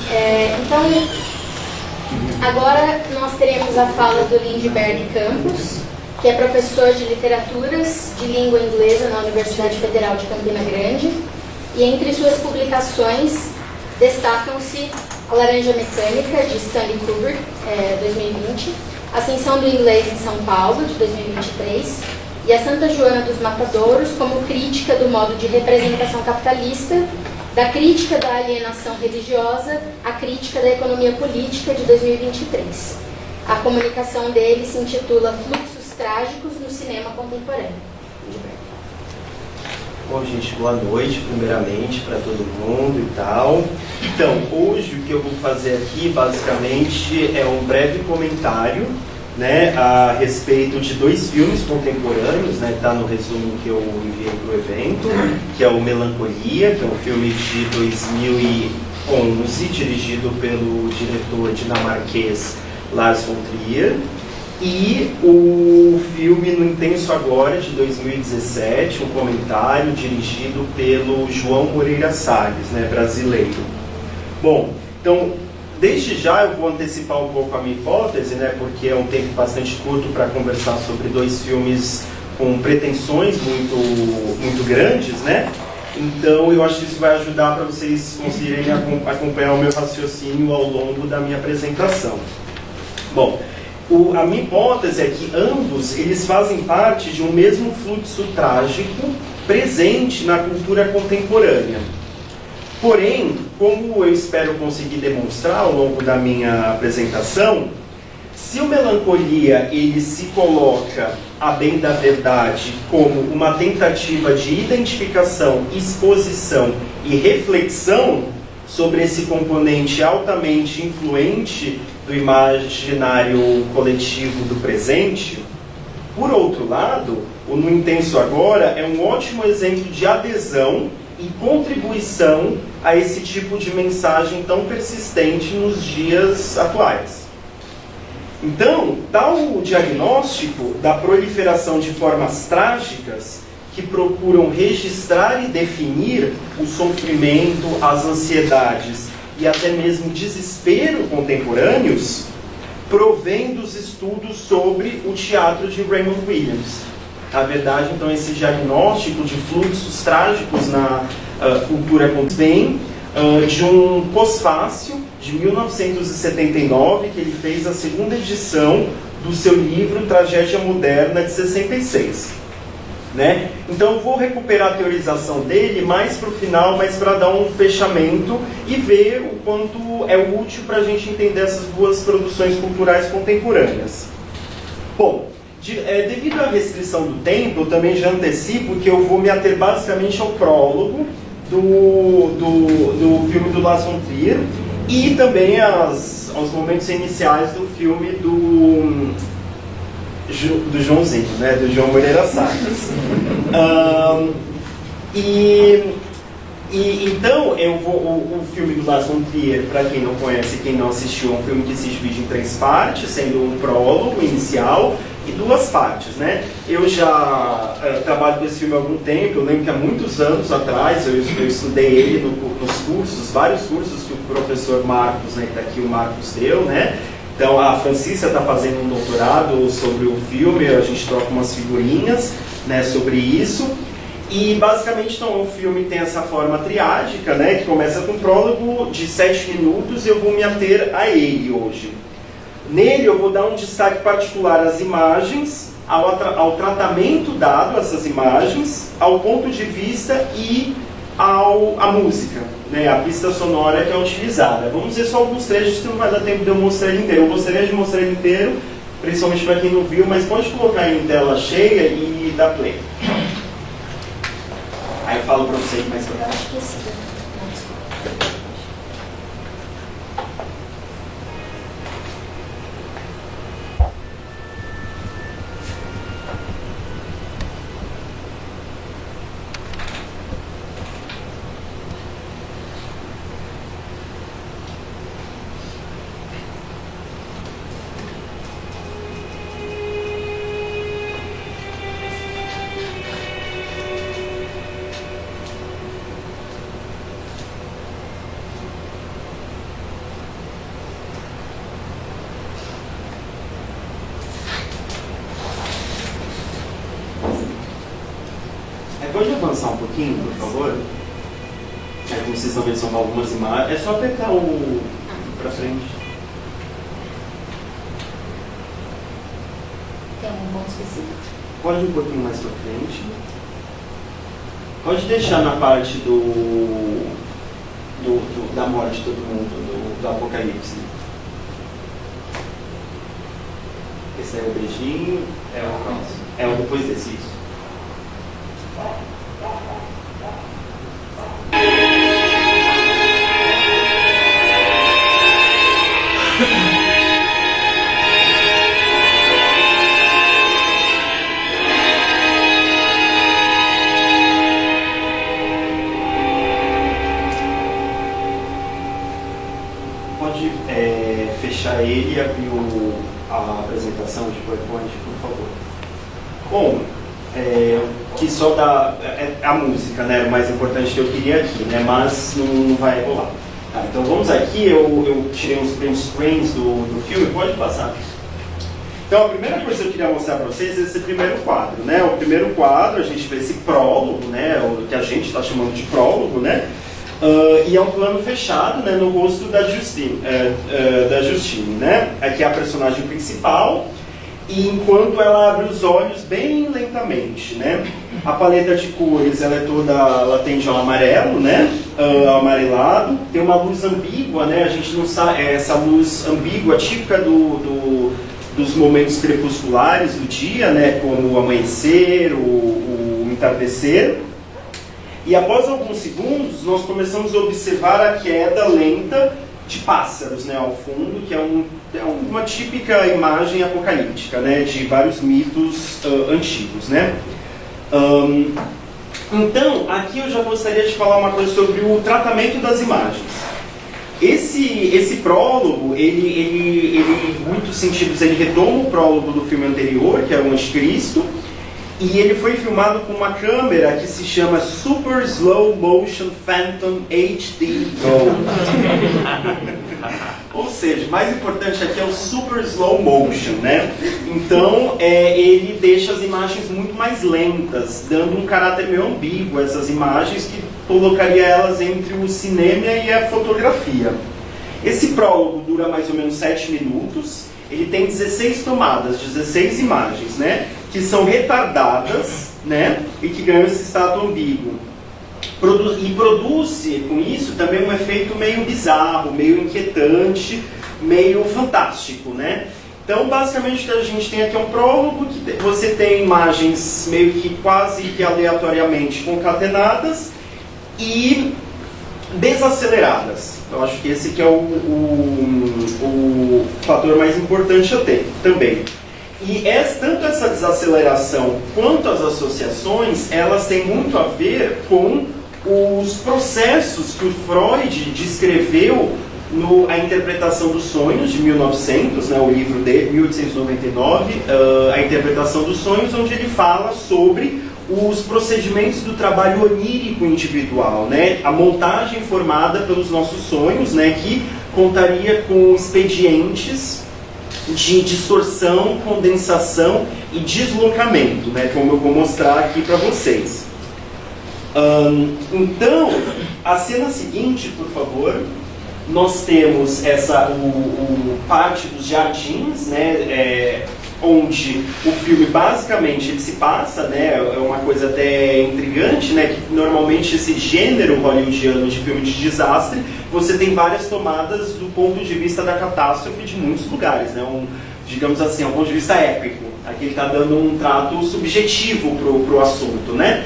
Então, agora nós teremos a fala do Lindbergh Campos, que é professor de literaturas de língua inglesa na Universidade Federal de Campina Grande, e entre suas publicações destacam-se A Laranja Mecânica, de Stanley Kubrick, 2020, Ascensão do Inglês em São Paulo, de 2023, e A Santa Joana dos Matadouros, como crítica do modo de representação capitalista, da crítica da alienação religiosa à crítica da economia política, de 2023. A comunicação dele se intitula Fluxos Trágicos no Cinema Contemporâneo. Bom, gente, boa noite, primeiramente, para todo mundo e tal. Então, hoje o que eu vou fazer aqui, basicamente, é um breve comentário, né, a respeito de dois filmes contemporâneos, né, tá no resumo que eu enviei para o evento, que é o Melancolia, que é um filme de 2011, dirigido pelo diretor dinamarquês Lars von Trier, e o filme No Intenso Agora, de 2017, um comentário dirigido pelo João Moreira Salles, né, brasileiro. Bom, então, desde já eu vou antecipar um pouco a minha hipótese, né, porque é um tempo bastante curto para conversar sobre dois filmes com pretensões muito grandes, né? Então eu acho que isso vai ajudar para vocês conseguirem acompanhar o meu raciocínio ao longo da minha apresentação. Bom, a minha hipótese é que ambos eles fazem parte de um mesmo fluxo trágico presente na cultura contemporânea. Porém, como eu espero conseguir demonstrar ao longo da minha apresentação, se o Melancolia ele se coloca, a bem da verdade, como uma tentativa de identificação, exposição e reflexão sobre esse componente altamente influente do imaginário coletivo do presente, por outro lado, o No Intenso Agora é um ótimo exemplo de adesão e contribuição a esse tipo de mensagem tão persistente nos dias atuais. Então, tal o diagnóstico da proliferação de formas trágicas que procuram registrar e definir o sofrimento, as ansiedades e até mesmo desespero contemporâneos, provém dos estudos sobre o teatro de Raymond Williams. Na verdade, então, esse diagnóstico de fluxos trágicos na cultura vem de um pós-fácil de 1979, que ele fez a segunda edição do seu livro Tragédia Moderna, de 66. Né? Então eu vou recuperar a teorização dele mais para o final, mas para dar um fechamento e ver o quanto é útil para a gente entender essas duas produções culturais contemporâneas. Bom, devido à restrição do tempo, eu também já antecipo que eu vou me ater basicamente ao prólogo do filme do Lars von Trier e também aos momentos iniciais do filme do Joãozinho, né, do João Moreira Salles. Então, o filme do Lars von Trier, para quem não conhece, quem não assistiu, é um filme que se divide em 3 partes, sendo um prólogo inicial e 2 partes, né? Eu já trabalho com esse filme há algum tempo. Eu lembro que há muitos anos atrás eu estudei ele nos cursos, vários cursos que o professor Marcos, né, que está aqui, o Marcos deu, né? Então a Francisca está fazendo um doutorado sobre o filme, a gente troca umas figurinhas, né, sobre isso. E basicamente então, o filme tem essa forma triádica, né, que começa com um prólogo de 7 minutos e eu vou me ater a ele hoje. Nele eu vou dar um destaque particular às imagens, ao tratamento dado a essas imagens, ao ponto de vista e à música, né, a pista sonora que é utilizada. Vamos ver só alguns trechos que não vai dar tempo de eu mostrar ele inteiro. Eu gostaria de mostrar ele inteiro, principalmente para quem não viu, mas pode colocar em tela cheia e dar play. Aí eu falo para vocês mais pra frente. Acho que sim. pode avançar um pouquinho, por favor? Como vocês estão vendo, são algumas imagens. É só apertar o para frente. Tem um ponto específico? Pode ir um pouquinho mais para frente. Pode deixar na parte da morte de todo mundo, do Apocalipse. Esse é o beijinho. É o próximo. É o depois desse, isso. Pode fechar ele e abrir a apresentação de PowerPoint, por favor. Bom, que só dá a música, né? O mais importante que eu queria aqui, né? Mas não vai rolar. Tá, então vamos aqui, eu tirei uns print screens do filme, pode passar. Então a primeira coisa que eu queria mostrar para vocês é esse primeiro quadro, né? O primeiro quadro, a gente vê esse prólogo, né? O que a gente está chamando de prólogo, né? E é um plano fechado, né, no rosto da Justine, né? Aqui é a personagem principal, e enquanto ela abre os olhos bem lentamente, né? A paleta de cores, ela tende ao amarelo, né? Amarelado. Tem uma luz ambígua, né? A gente não sabe, essa luz ambígua típica dos momentos crepusculares do dia, né? Como o amanhecer, o entardecer. E após alguns segundos, nós começamos a observar a queda lenta de pássaros, né, ao fundo, que é uma típica imagem apocalíptica, né, de vários mitos antigos, né. Então, aqui eu já gostaria de falar uma coisa sobre o tratamento das imagens. Esse prólogo, ele em muitos sentidos, ele retoma o prólogo do filme anterior, que é o Anticristo, e ele foi filmado com uma câmera que se chama Super Slow Motion Phantom HD Go. Ou seja, o mais importante aqui é o Super Slow Motion, né? Então, ele deixa as imagens muito mais lentas, dando um caráter meio ambíguo a essas imagens, que colocaria elas entre o cinema e a fotografia. Esse prólogo dura mais ou menos 7 minutos, ele tem 16 tomadas, 16 imagens, né? Que são retardadas, né, e que ganham esse estado ambíguo. E produz com isso também um efeito meio bizarro, meio inquietante, meio fantástico, né? Então, basicamente, o que a gente tem aqui é um prólogo, que você tem imagens meio que quase que aleatoriamente concatenadas e desaceleradas. Eu acho que esse que é o fator mais importante também. E tanto essa desaceleração quanto as associações, elas têm muito a ver com os processos que o Freud descreveu a interpretação dos sonhos, de 1900, né, o livro de 1899, a interpretação dos sonhos, onde ele fala sobre os procedimentos do trabalho onírico individual, né, a montagem formada pelos nossos sonhos, né, que contaria com expedientes de distorção, condensação e deslocamento, né, como eu vou mostrar aqui para vocês. Então, a cena seguinte, por favor, nós temos parte dos jardins, né, onde o filme basicamente ele se passa, né, é uma coisa até intrigante, né, que normalmente esse gênero hollywoodiano de filme de desastre, você tem várias tomadas do ponto de vista da catástrofe de muitos lugares, né, digamos assim, um ponto de vista épico. Aqui ele está dando um trato subjetivo pro assunto, né,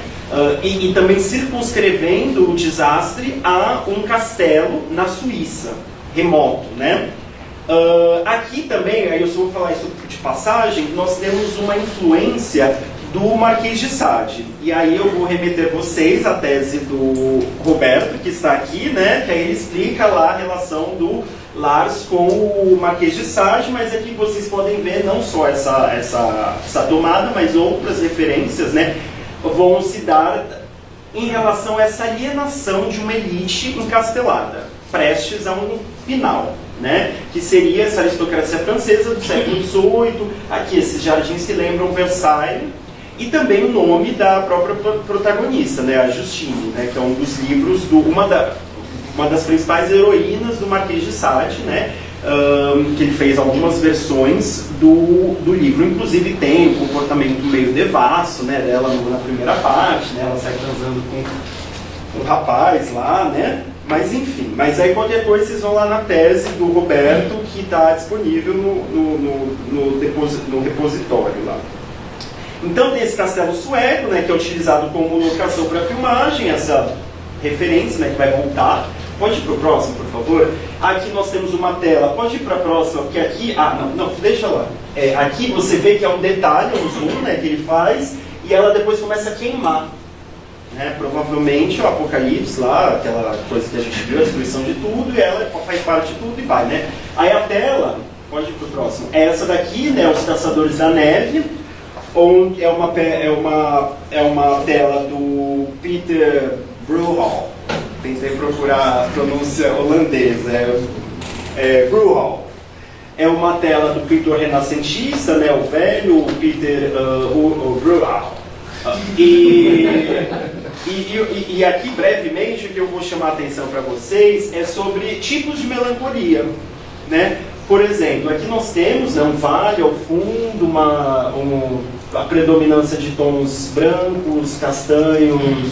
e também circunscrevendo o desastre a um castelo na Suíça, remoto, né. Aqui também, aí eu só vou falar isso de passagem, nós temos uma influência do Marquês de Sade. E aí eu vou remeter vocês à tese do Roberto, que está aqui, né, que aí ele explica lá a relação do Lars com o Marquês de Sade, mas aqui vocês podem ver não só essa tomada, mas outras referências, né, vão se dar em relação a essa alienação de uma elite encastelada, prestes a um final, né? Que seria essa aristocracia francesa do século XVIII. Aqui esses jardins que lembram Versailles, e também o nome da própria protagonista, né, a Justine, né, que é um dos livros, uma das principais heroínas do Marquês de Sade, né, que ele fez algumas versões do livro, inclusive tem um comportamento meio devasso, né, dela na primeira parte, né, ela sai transando com um rapaz lá, né, mas enfim, mas aí qualquer coisa vocês vão lá na tese do Roberto, que está disponível no repositório lá. Então tem esse castelo sueco, né, que é utilizado como locação para filmagem, essa referência, né, que vai voltar. Pode ir para o próximo, por favor? Aqui nós temos uma tela, pode ir para a próxima, porque aqui... não, deixa lá. Aqui você vê que é um detalhe, um zoom, né, que ele faz, e ela depois começa a queimar. Né? Provavelmente o apocalipse lá, aquela coisa que a gente viu, a destruição de tudo, e ela faz parte de tudo e vai, né? Aí a tela, pode ir para o próximo, é essa daqui, né, Os Caçadores da Neve, onde é uma tela do Peter Bruhal. Tentei procurar a pronúncia holandesa, Bruhal. É uma tela do pintor renascentista, né, o velho Peter Bruhal. E aqui, brevemente, o que eu vou chamar a atenção para vocês é sobre tipos de melancolia, né? Por exemplo, aqui nós temos, né, um vale ao fundo, a predominância de tons brancos, castanhos,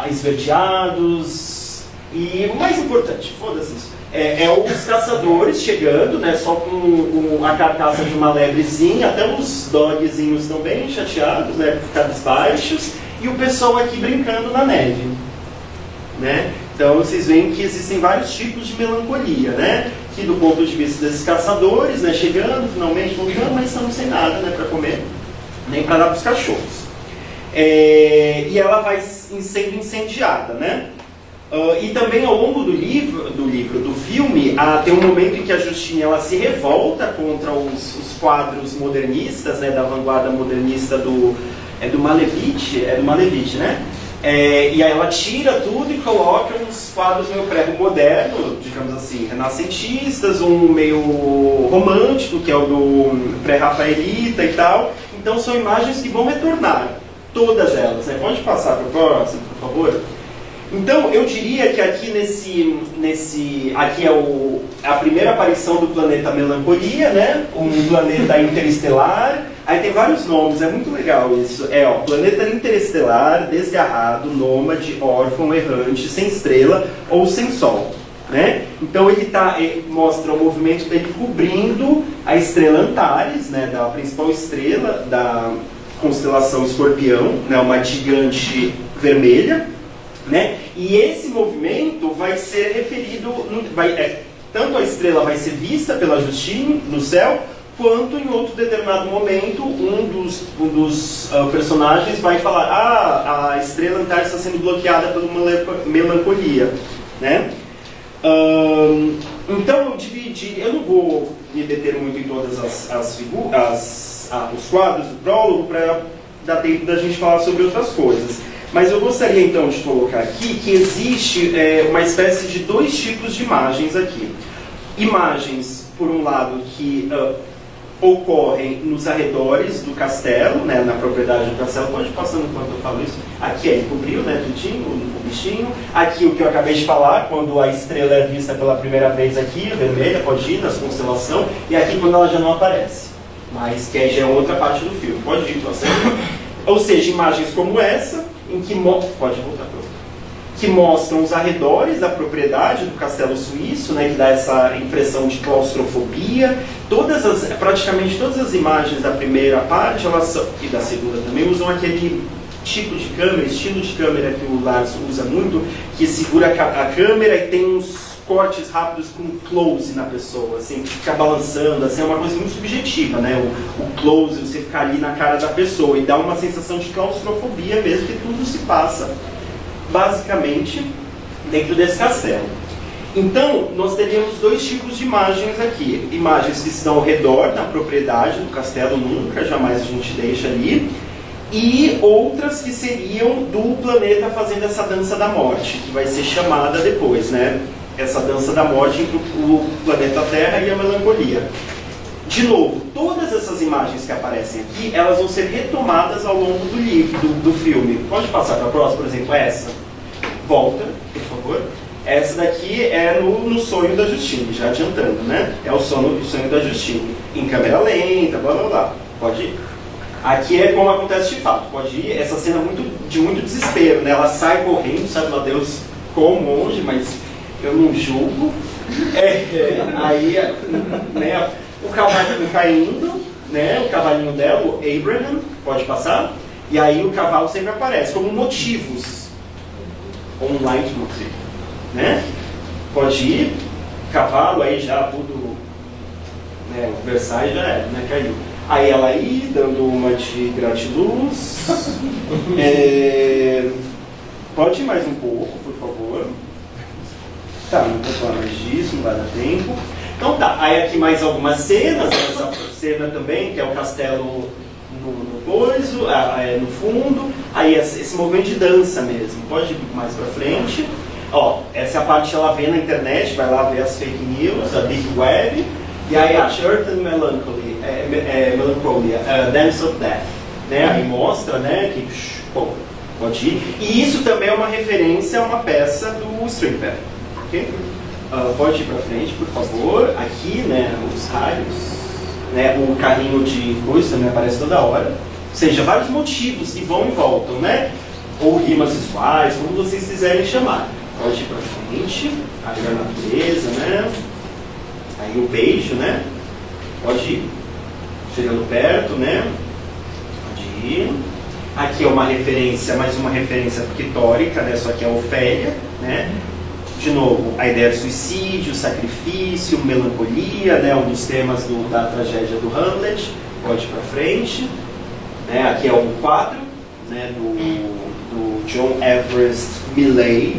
esverdeados, e o mais importante, foda-se isso, os caçadores chegando, né, só com a carcaça de uma lebrezinha, até os dogzinhos estão bem chateados, né, cabisbaixos, e o pessoal aqui brincando na neve, né? Então vocês veem que existem vários tipos de melancolia, né? Que do ponto de vista desses caçadores, né, chegando, finalmente voltando, mas estamos sem nada, né, para comer, nem para dar para os cachorros. E ela vai sendo incendiada, né? E também ao longo do filme, tem um momento em que a Justine ela se revolta contra os quadros modernistas, né, da vanguarda modernista do Malevich, né? E aí ela tira tudo e coloca uns quadros meio pré-moderno, digamos assim, renascentistas, um meio romântico, que é o do pré-rafaelita e tal. Então são imagens que vão retornar, todas elas, né? Pode passar para o próximo, por favor? Então eu diria que aqui aqui é a primeira aparição do planeta Melancolia, né? Um planeta interestelar. Aí tem vários nomes, é muito legal isso. Planeta interestelar, desgarrado, nômade, órfão, errante, sem estrela ou sem sol. Né? Então ele mostra o movimento dele cobrindo a estrela Antares, né? Da principal estrela da constelação Escorpião, né? Uma gigante vermelha. Né? E esse movimento vai ser referido, tanto a estrela vai ser vista pela Justine no céu, quanto em outro determinado momento um dos personagens vai falar: a estrela Antares está sendo bloqueada por uma melancolia, né? Então eu dividi, eu não vou me deter muito em todas os quadros do prólogo para dar tempo da gente falar sobre outras coisas. Mas eu gostaria então de colocar aqui que existe uma espécie de dois tipos de imagens aqui. Imagens, por um lado, que ocorrem nos arredores do castelo, né, na propriedade do castelo. Pode ir passando enquanto eu falo isso. Aqui ele cobriu, né, tudinho, o bichinho. Aqui o que eu acabei de falar, quando a estrela é vista pela primeira vez aqui, vermelha, pode ir, nas constelação. E aqui quando ela já não aparece. Mas que aí já é outra parte do filme. Pode ir, passando. Ou seja, imagens como essa, em que pode voltar para outra, que mostram os arredores da propriedade do castelo suíço, né, que dá essa impressão de claustrofobia. Praticamente todas as imagens da primeira parte e da segunda também usam aquele tipo de câmera, estilo de câmera que o Lars usa muito, que segura a câmera e tem uns cortes rápidos com close na pessoa, assim, fica balançando, assim, é uma coisa muito subjetiva, né? O close, você ficar ali na cara da pessoa e dá uma sensação de claustrofobia mesmo, que tudo se passa basicamente dentro desse castelo. Então, nós teríamos dois tipos de imagens aqui. Imagens que estão ao redor da propriedade do castelo, nunca, jamais a gente deixa ali. E outras que seriam do planeta fazendo essa dança da morte, que vai ser chamada depois, né? Essa dança da morte entre o planeta Terra e a melancolia. De novo, todas essas imagens que aparecem aqui, elas vão ser retomadas ao longo do filme. Pode passar para a próxima, por exemplo, essa. Volta, por favor. Essa daqui é no Sonho da Justine, já adiantando, né? É o sonho da Justine. Em câmera lenta, blá blá blá. Pode ir. Aqui é como acontece de fato. Pode ir. Essa cena de muito desespero, né? Ela sai correndo, sabe lá Deus quão longe, mas eu não julgo. Aí, né? O cavalinho caindo, né? O cavalinho dela, o Abraham, pode passar. E aí o cavalo sempre aparece como motivos. Ou um leitmotiv, né? Pode ir. Cavalo, aí já tudo, né? O Versailles já era, né? Caiu. Aí ela aí, dando uma de gratiluz. Pode ir mais um pouco, por favor. Tá, não vou falar mais disso, não vai dar tempo. Então tá, aí aqui mais algumas cenas, essa cena também, que é o castelo no fundo, aí esse movimento de dança mesmo, pode ir mais pra frente. Ó, essa é a parte que ela vê na internet, vai lá ver as fake news, a Big Web, e aí a Earth and Melancholia, Dance of Death, né? Aí mostra, né, que pô, pode ir. E isso também é uma referência a uma peça do Strindberg, ok? Pode ir para frente, por favor. Aqui, né, os raios, né, o carrinho de coisa também aparece toda hora. Ou seja, vários motivos que vão e voltam, né? Ou rimas visuais, como vocês quiserem chamar. Pode ir para frente. Aí a natureza, né? Aí o beijo, né? Pode ir. Chegando perto, né? Pode ir. Aqui é uma referência, mais uma referência pictórica, né? Só que é a Ofélia, né? De novo, a ideia de suicídio, sacrifício, melancolia, né, um dos temas da tragédia do Hamlet. Pode ir para frente. Né, aqui é um quadro, né, do John Everest Millais.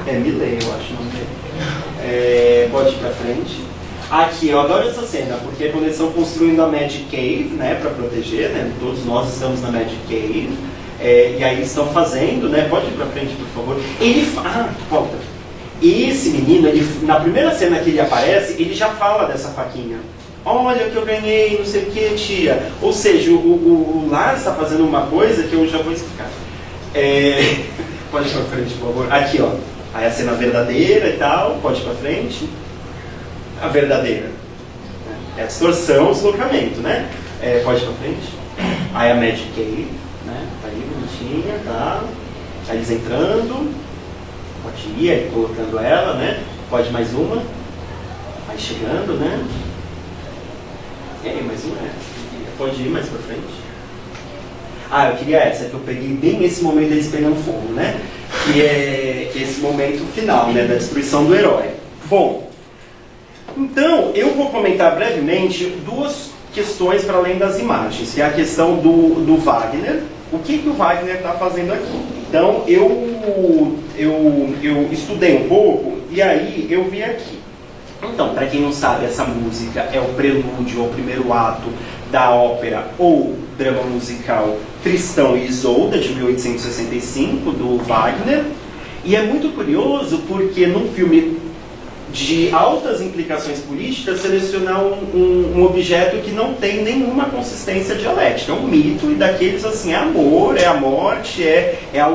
Millais, eu acho o nome dele. Pode ir para frente. Aqui, eu adoro essa cena, porque quando eles estão construindo a Magic Cave, né, para proteger, né, todos nós estamos na Magic Cave. E aí estão fazendo, né? Pode ir pra frente, por favor. Volta. Esse menino, na primeira cena que ele aparece, ele já fala dessa faquinha. Olha o que eu ganhei, não sei o que, tia. Ou seja, o Lars está fazendo uma coisa que eu já vou explicar. Pode ir pra frente, por favor. Aqui, ó. Aí a cena verdadeira e tal. Pode ir pra frente. A verdadeira. É a distorção, o deslocamento, né? Pode ir pra frente. Aí a Magic Cave. Né? Tá aí bonitinha, tá? Aí eles entrando, pode ir, aí colocando ela, né? Pode mais uma, vai chegando, né? E aí, mais uma, pode ir mais pra frente. Eu queria essa, que eu peguei bem nesse momento deles pegando fogo, né? Que é esse momento final, né? Da destruição do herói. Bom, então eu vou comentar brevemente duas questões para além das imagens, que é a questão do Wagner. O que o Wagner está fazendo aqui? Então, eu estudei um pouco e aí eu vi aqui. Então, para quem não sabe, essa música é o prelúdio ao primeiro ato da ópera ou drama musical Tristão e Isolda, de 1865, do Wagner. E é muito curioso porque num filme de altas implicações políticas, selecionar um objeto que não tem nenhuma consistência dialética. É um mito e daqueles assim, é amor, é a morte, é a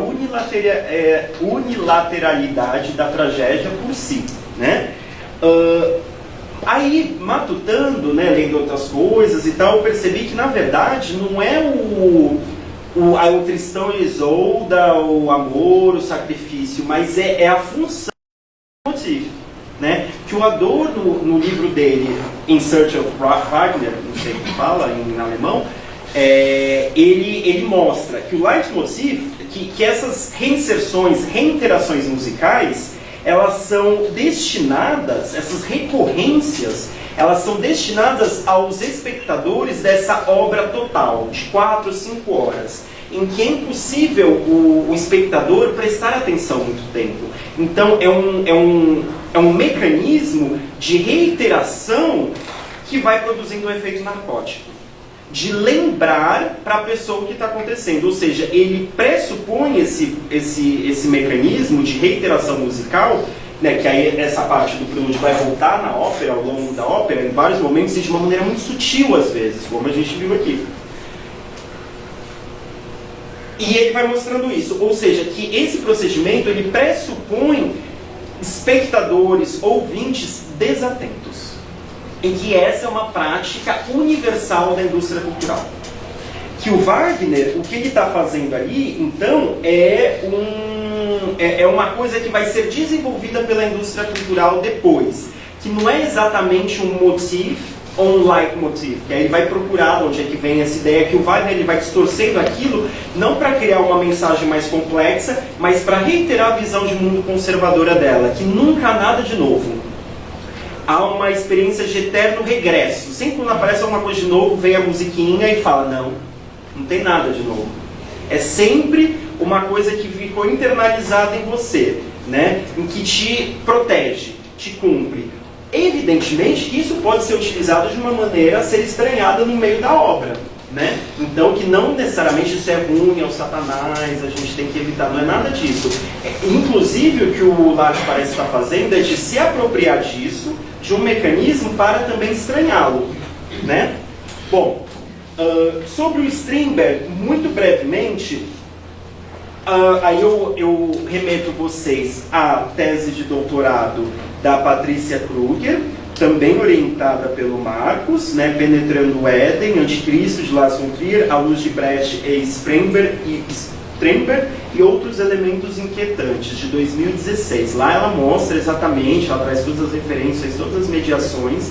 unilateralidade da tragédia por si, né? Aí, matutando, né, lendo outras coisas e tal, eu percebi que na verdade não é o Tristão e Isolda, o amor, o sacrifício, mas é a função do motivo. Né? Que o Adorno, no livro dele, In Search of Wagner, não sei como fala em alemão, ele mostra que o leitmotiv, que essas reinserções, reinterações musicais, elas são destinadas, essas recorrências, elas são destinadas aos espectadores dessa obra total, de 4 ou 5 horas, em que é impossível o espectador prestar atenção muito tempo. Então é um mecanismo de reiteração que vai produzindo um efeito narcótico, de lembrar para a pessoa o que está acontecendo. Ou seja, ele pressupõe esse mecanismo de reiteração musical né, que aí essa parte do prelúdio vai voltar na ópera, ao longo da ópera, em vários momentos, e de uma maneira muito sutil às vezes, como a gente viu aqui. E ele vai mostrando isso, ou seja, que esse procedimento ele pressupõe espectadores, ouvintes desatentos, em que essa é uma prática universal da indústria cultural. Que o Wagner, o que ele está fazendo ali, então, é uma coisa que vai ser desenvolvida pela indústria cultural depois, que não é exatamente um motif ou um leitmotiv, que aí ele vai procurar onde é que vem essa ideia, que o Wagner ele vai distorcendo aquilo, não para criar uma mensagem mais complexa, mas para reiterar a visão de mundo conservadora dela, que nunca há nada de novo. Há uma experiência de eterno regresso. Sempre quando aparece alguma coisa de novo, vem a musiquinha e fala, não tem nada de novo. É sempre uma coisa que ficou internalizada em você, né? Em que te protege, te cumpre. Evidentemente que isso pode ser utilizado de uma maneira a ser estranhada no meio da obra, né? Então que não necessariamente isso é ruim, é o Satanás, a gente tem que evitar, não é nada disso. Inclusive o que o Lars parece estar fazendo é de se apropriar disso, de um mecanismo para também estranhá-lo, né? Bom, sobre o Strindberg, muito brevemente, aí eu remeto vocês à tese de doutorado da Patrícia Kruger, também orientada pelo Marcos, né, Penetrando o Éden, Anticristo, de Lars von Trier, A Luz de Brecht e Strindberg e Outros Elementos Inquietantes, de 2016. Lá ela mostra exatamente, ela traz todas as referências, todas as mediações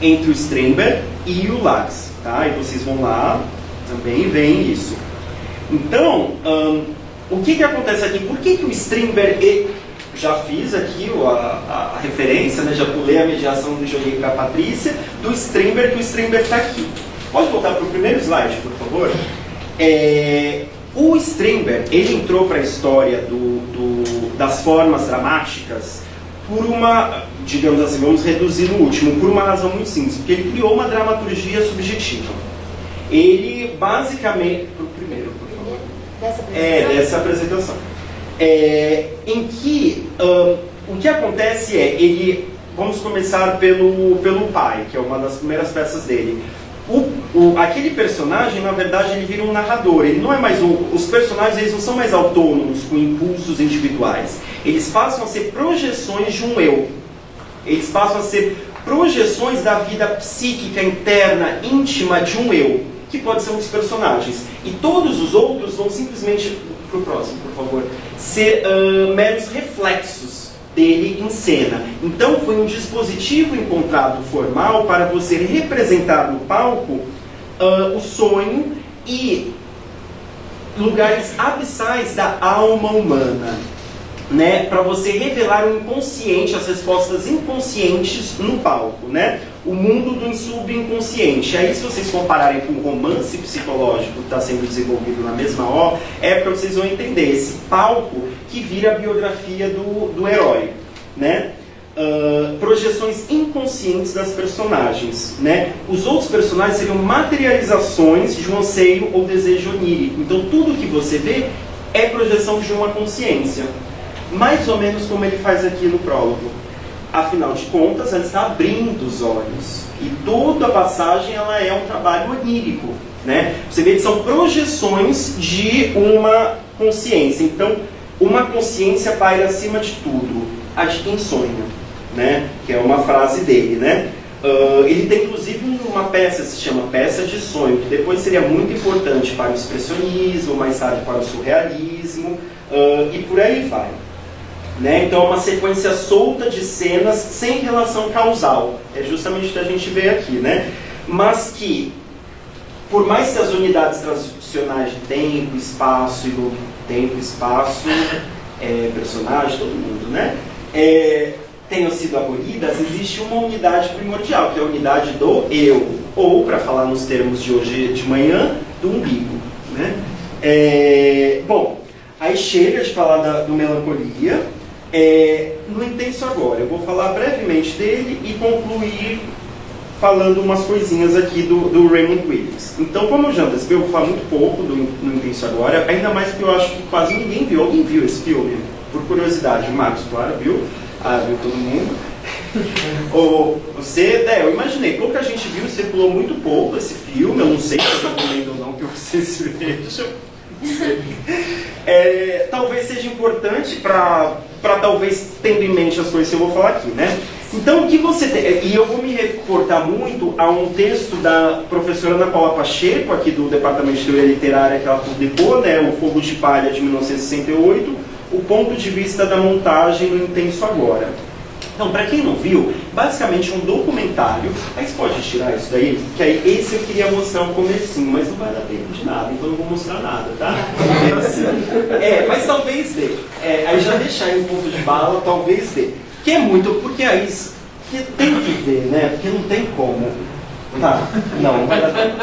entre o Strindberg e o Lars. Tá? E vocês vão lá também e veem isso. Então, o que acontece aqui? Por que o Strindberg... Já fiz aqui a referência, né? Já pulei a mediação do joguei para a Patrícia, do Strindberg, que o Strindberg está aqui. Pode voltar para o primeiro slide, por favor? O Strindberg, ele entrou para a história das formas dramáticas por uma, digamos assim, vamos reduzir no último, por uma razão muito simples, porque ele criou uma dramaturgia subjetiva. Ele, basicamente... Para o primeiro, por favor. Dessa apresentação. Em que o que acontece vamos começar pelo pai, que é uma das primeiras peças dele. Aquele personagem, na verdade, ele vira um narrador. Ele não é mais os personagens, eles não são mais autônomos com impulsos individuais. Eles passam a ser projeções de um eu. Eles passam a ser projeções da vida psíquica interna, íntima de um eu, que pode ser um dos personagens. E todos os outros vão simplesmente, para o próximo, por favor, ser meros reflexos dele em cena. Então foi um dispositivo encontrado formal para você representar no palco o sonho e lugares abissais da alma humana, né? Para você revelar o inconsciente, as respostas inconscientes no palco, né? O mundo do subconsciente. Aí, se vocês compararem com o romance psicológico que está sendo desenvolvido na mesma hora, para vocês vão entender esse palco que vira a biografia do herói, né? Projeções inconscientes das personagens, né? Os outros personagens seriam materializações de um anseio ou desejo onírico. Então, tudo que você vê é projeção de uma consciência. Mais ou menos como ele faz aqui no prólogo. Afinal de contas, ela está abrindo os olhos. E toda a passagem ela é um trabalho onírico, né? Você vê que são projeções de uma consciência. Então, uma consciência paira acima de tudo, a de quem sonha, né? Que é uma frase dele, né? Ele tem inclusive uma peça que se chama Peça de Sonho, que depois seria muito importante para o expressionismo, mais tarde para o surrealismo, e por aí vai. Né? Então é uma sequência solta de cenas sem relação causal. É justamente o que a gente vê aqui, né? Mas que, por mais que as unidades tradicionais de tempo, espaço, personagem, todo mundo, né? Tenham sido abolidas, existe uma unidade primordial, que é a unidade do eu, ou, para falar nos termos de hoje de manhã, do umbigo, né? Bom, aí chega de falar do Melancolia. No Intenso Agora, eu vou falar brevemente dele e concluir falando umas coisinhas aqui do Raymond Williams. Então, como eu já antecipei, eu vou falar muito pouco no Intenso Agora, ainda mais porque eu acho que quase ninguém viu. Alguém viu esse filme? por curiosidade, o Marcos, claro, viu? Viu todo mundo. Eu imaginei, pouca gente viu, circulou muito pouco esse filme, eu não sei se eu recomendo ou não que vocês vejam. Talvez seja importante para talvez tendo em mente as coisas que eu vou falar aqui, né? Então, o que você tem, e eu vou me reportar muito a um texto da professora Ana Paula Pacheco, aqui do Departamento de Teoria Literária, que ela publicou, né, O Fogo de Palha, de 1968, o ponto de vista da montagem no Intenso Agora. Então, para quem não viu, basicamente um documentário. Aí você pode tirar isso daí, que aí esse eu queria mostrar um comecinho, mas não vai dar tempo de nada, então eu não vou mostrar nada, tá? Mas talvez dê. Aí já deixar aí um ponto de bala, talvez dê. Que é muito, porque aí que tem que ver, né? Porque não tem como. Tá, não vai dar tempo.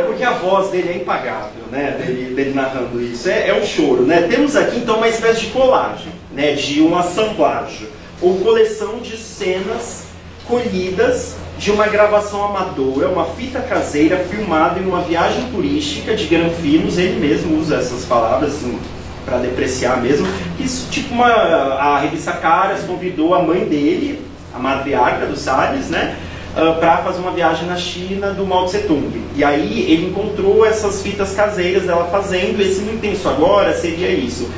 Porque a voz dele é impagável, né? Dele narrando isso. É o choro, né? Temos aqui então uma espécie de colagem, né? De uma assemblagem, ou coleção de cenas colhidas de uma gravação amadora, uma fita caseira filmada em uma viagem turística de Granfinos. Ele mesmo usa essas palavras assim, para depreciar mesmo. Isso, tipo, a revista Caras convidou a mãe dele, a matriarca do Salles, né, para fazer uma viagem na China do Mao Tse Tung. E aí ele encontrou essas fitas caseiras dela fazendo. Esse No Intenso Agora seria isso.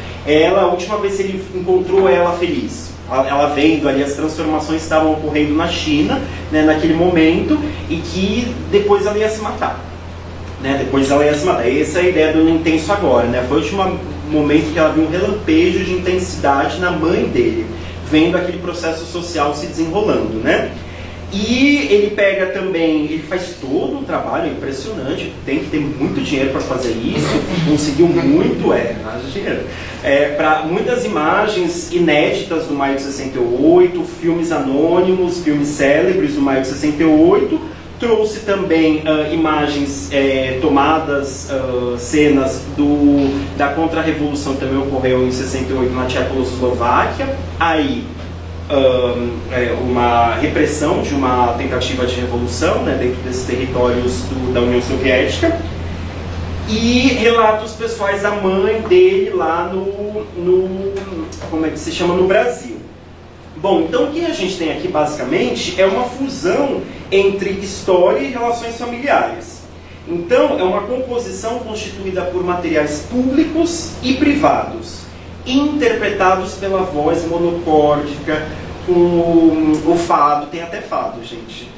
A última vez ele encontrou ela feliz. Ela vendo ali as transformações que estavam ocorrendo na China, né, naquele momento, e que depois ela ia se matar. Né, depois ela ia se matar. Essa é a ideia do No Intenso Agora. Né, foi o último momento que ela viu um relampejo de intensidade na mãe dele, vendo aquele processo social se desenrolando. Né? E ele pega também, ele faz todo um trabalho impressionante, tem que ter muito dinheiro para fazer isso, conseguiu muito, dinheiro. Para muitas imagens inéditas do Maio de 68, filmes anônimos, filmes célebres do Maio de 68, trouxe também imagens tomadas, cenas da Contra-Revolução que também ocorreu em 68 na Tchecoslováquia, aí uma repressão de uma tentativa de revolução, né, dentro desses territórios da União Soviética, e relatos pessoais da mãe dele lá como é que se chama, no Brasil. Bom, então o que a gente tem aqui basicamente é uma fusão entre história e relações familiares. Então é uma composição constituída por materiais públicos e privados, interpretados pela voz monocórdica, com o fado, tem até fado, gente,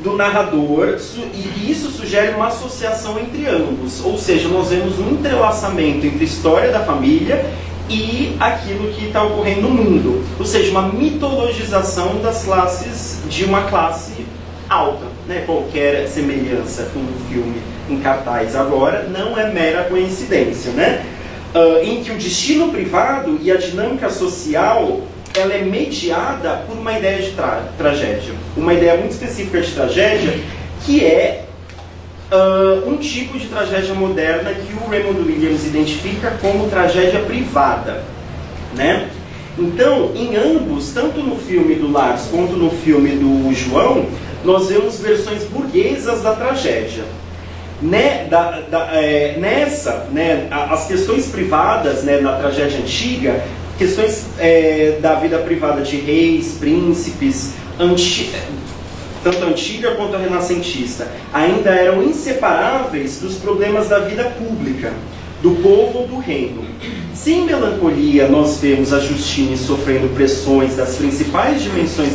do narrador, e isso sugere uma associação entre ambos, ou seja, nós vemos um entrelaçamento entre a história da família e aquilo que está ocorrendo no mundo, ou seja, uma mitologização das classes, de uma classe alta, né? Qualquer semelhança com o filme em cartaz agora não é mera coincidência, né? Em que o destino privado e a dinâmica social, ela é mediada por uma ideia de tragédia, uma ideia muito específica de tragédia, que é um tipo de tragédia moderna que o Raymond Williams identifica como tragédia privada, né? Então, em ambos, tanto no filme do Lars quanto no filme do João, nós vemos versões burguesas da tragédia. As questões privadas, né, na tragédia antiga, questões da vida privada de reis, príncipes, tanto antiga quanto a renascentista, ainda eram inseparáveis dos problemas da vida pública, do povo ou do reino. Se em Melancolia nós vemos a Justine sofrendo pressões das principais dimensões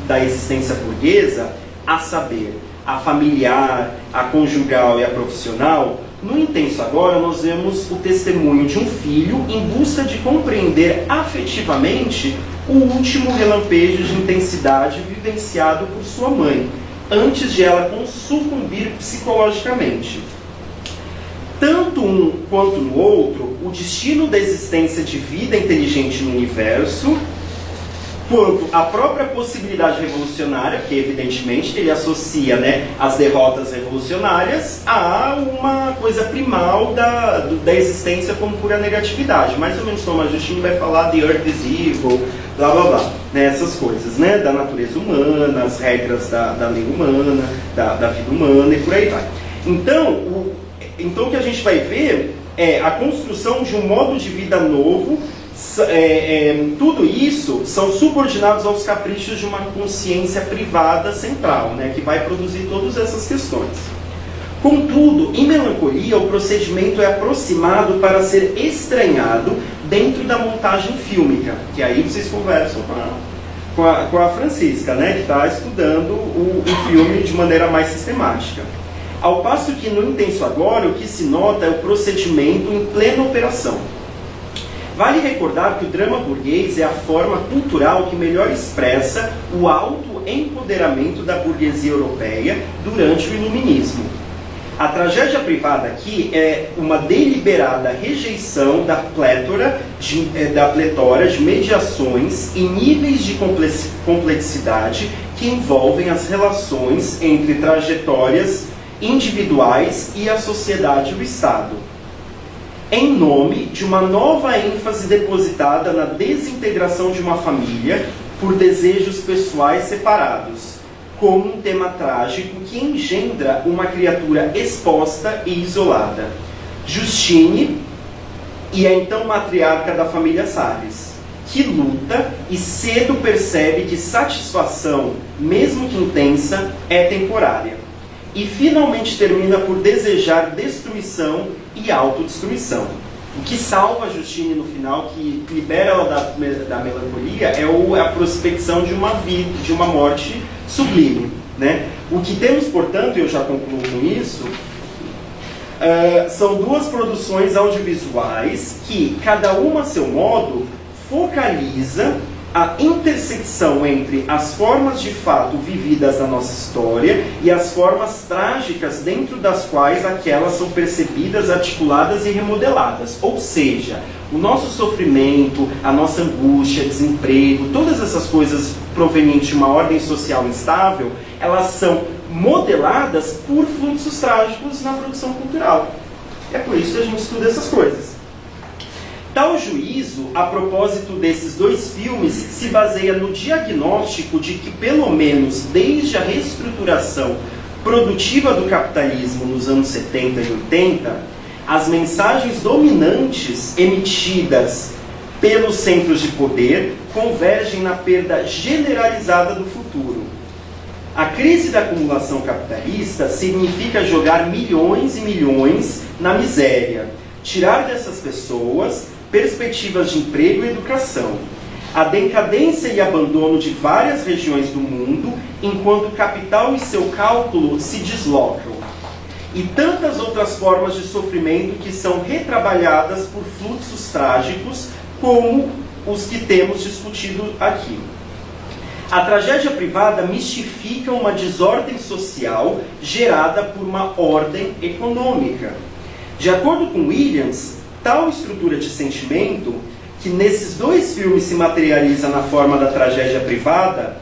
da existência burguesa, a saber, a familiar, a conjugal e a profissional, no Intenso Agora nós vemos o testemunho de um filho em busca de compreender afetivamente o último relampejo de intensidade vivenciado por sua mãe, antes de ela sucumbir psicologicamente. Tanto um quanto no outro, o destino da existência de vida inteligente no universo, quanto a própria possibilidade revolucionária, que evidentemente ele associa, né, as derrotas revolucionárias a uma coisa primal da existência como pura negatividade, mais ou menos como a Justine vai falar de Earth is Evil, blá blá blá, né, essas coisas, né, da natureza humana, as regras da lei humana, da vida humana e por aí vai. Então o que a gente vai ver é a construção de um modo de vida novo. Tudo isso são subordinados aos caprichos de uma consciência privada central, né, que vai produzir todas essas questões. Contudo, em Melancolia, o procedimento é aproximado para ser estranhado dentro da montagem fílmica, que aí vocês conversam com a Francisca, né, que está estudando o filme de maneira mais sistemática. Ao passo que no Intenso Agora, o que se nota é o procedimento em plena operação. Vale recordar que o drama burguês é a forma cultural que melhor expressa o autoempoderamento da burguesia europeia durante o Iluminismo. A tragédia privada aqui é uma deliberada rejeição da pletora de mediações e níveis de complexidade que envolvem as relações entre trajetórias individuais e a sociedade e o Estado, em nome de uma nova ênfase depositada na desintegração de uma família por desejos pessoais separados, como um tema trágico que engendra uma criatura exposta e isolada. Justine, e é então matriarca da família Salles, que luta e cedo percebe que satisfação, mesmo que intensa, é temporária. E finalmente termina por desejar destruição e autodestruição. O que salva a Justine no final, que libera ela da melancolia, é a prospecção de uma morte sublime, né? O que temos, portanto, e eu já concluo com isso, são duas produções audiovisuais que, cada uma a seu modo, focaliza a intersecção entre as formas de fato vividas na nossa história e as formas trágicas dentro das quais aquelas são percebidas, articuladas e remodeladas. Ou seja, o nosso sofrimento, a nossa angústia, desemprego, todas essas coisas provenientes de uma ordem social instável, elas são modeladas por fluxos trágicos na produção cultural. É por isso que a gente estuda essas coisas. Tal juízo, a propósito desses dois filmes, se baseia no diagnóstico de que, pelo menos desde a reestruturação produtiva do capitalismo nos anos 70 e 80, as mensagens dominantes emitidas pelos centros de poder convergem na perda generalizada do futuro. A crise da acumulação capitalista significa jogar milhões e milhões na miséria, tirar dessas pessoas perspectivas de emprego e educação, a decadência e abandono de várias regiões do mundo, enquanto o capital e seu cálculo se deslocam, e tantas outras formas de sofrimento que são retrabalhadas por fluxos trágicos, como os que temos discutido aqui. A tragédia privada mistifica uma desordem social gerada por uma ordem econômica. De acordo com Williams, tal estrutura de sentimento, que nesses dois filmes se materializa na forma da tragédia privada,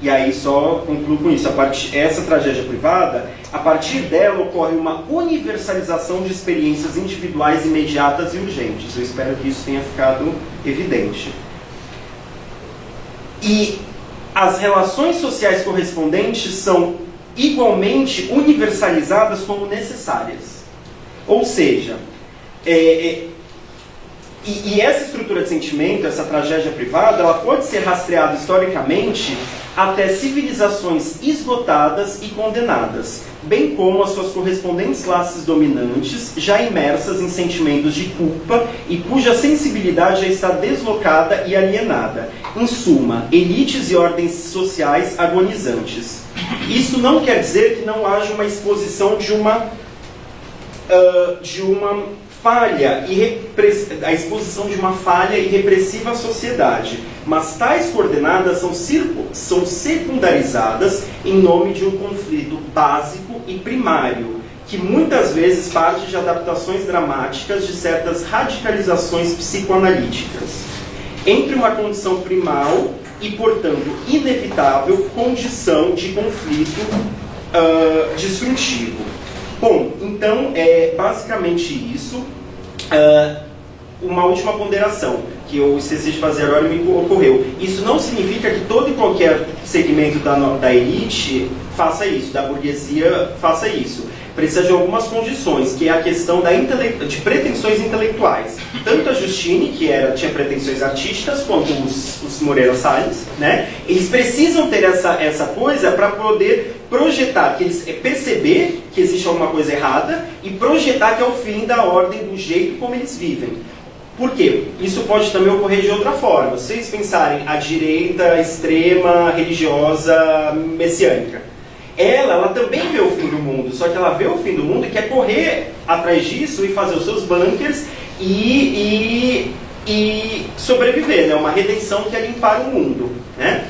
e aí só concluo com isso, essa tragédia privada, a partir dela ocorre uma universalização de experiências individuais imediatas e urgentes. Eu espero que isso tenha ficado evidente. E as relações sociais correspondentes são igualmente universalizadas como necessárias. Ou seja, essa estrutura de sentimento, essa tragédia privada, ela pode ser rastreada historicamente até civilizações esgotadas e condenadas, bem como as suas correspondentes classes dominantes já imersas em sentimentos de culpa e cuja sensibilidade já está deslocada e alienada. Em suma, elites e ordens sociais agonizantes. Isso não quer dizer que não haja uma exposição de uma falha a exposição de uma falha e repressiva sociedade, mas tais coordenadas são secundarizadas em nome de um conflito básico e primário, que muitas vezes parte de adaptações dramáticas de certas radicalizações psicoanalíticas, entre uma condição primal e, portanto, inevitável condição de conflito destrutivo. Bom, então é basicamente isso. Uma última ponderação, que eu esqueci de fazer agora e me ocorreu. Isso não significa que todo e qualquer segmento da elite faça isso, da burguesia faça isso. Precisa de algumas condições, que é a questão de pretensões intelectuais. Tanto a Justine, que tinha pretensões artísticas, quanto os Moreira Salles, né? Eles precisam ter essa coisa para poder projetar, perceber que existe alguma coisa errada e projetar que é o fim da ordem, do jeito como eles vivem. Por quê? Isso pode também ocorrer de outra forma. Se vocês pensarem a direita extrema, religiosa, messiânica, ela também vê o fim do mundo, só que ela vê o fim do mundo e quer correr atrás disso e fazer os seus bunkers e sobreviver, né? Uma redenção que é limpar o mundo, né?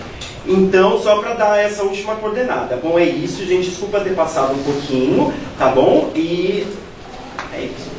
Então, só para dar essa última coordenada. Bom, é isso, gente. Desculpa ter passado um pouquinho, tá bom? E é isso.